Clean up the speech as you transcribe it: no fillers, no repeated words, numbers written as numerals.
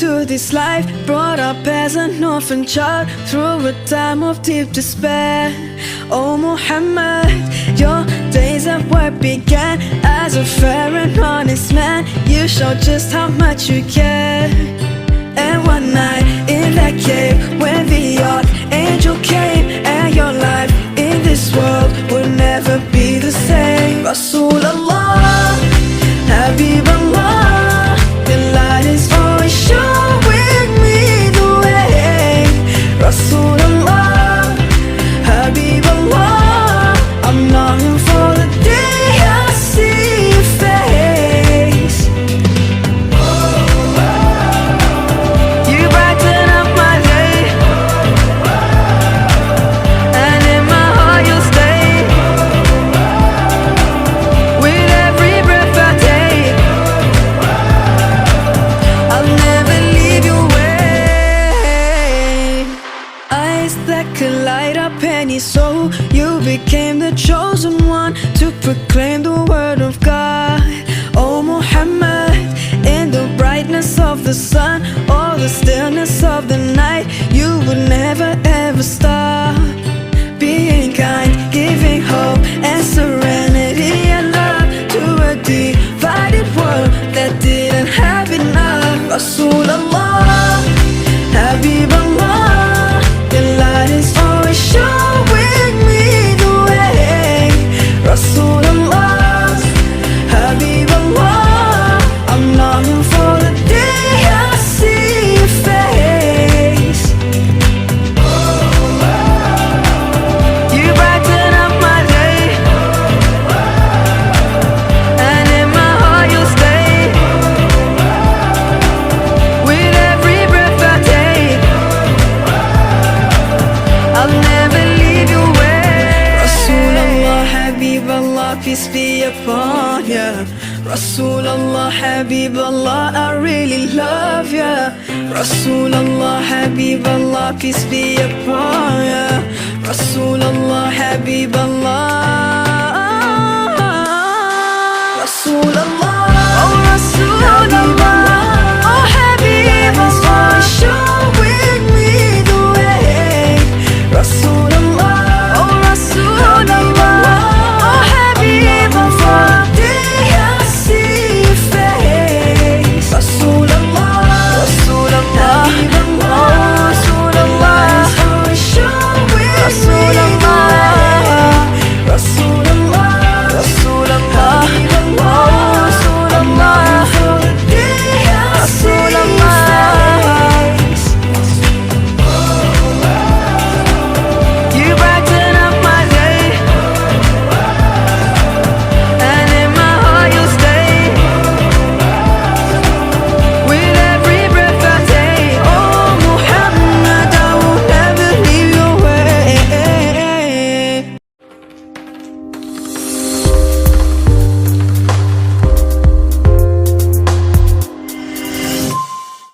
into this life, brought up as an orphan child through a time of deep despair. Oh Muhammad, your days at work began as a fair and honest man. You showed just how much you care. And one night in that cave, when the archangel came, and your life in this world will never be the same. Rasulullah, Habibullah, the light is always showing me the way. Rasulullah, Habibullah, I'm longing for the day I see your face. You brighten up my day, and in my heart you'll stay. With every breath I take, I'll never leave your way. Eyes that could light up any soul, you became the chosen one to proclaim the word of God. Oh Muhammad, in the brightness of the sun or the stillness of the night, you would never ever stop. Being kind, giving hope and serenity and love to a divided world that didn't have enough. Rasulullah, Habibullah, the light is always showing me the way. Rasulullah, Habibullah, I'm longing for the day I see your face. You brighten up my day, and in my heart you'll stay. With every breath I take, I'll never leave your way. Rasulullah, Habibullah, peace be upon ya. Rasulullah, Habibullah, I really love ya. Rasulullah, Habibullah, peace be upon ya. Rasulullah, Habibullah, Rasulullah, oh Rasulullah.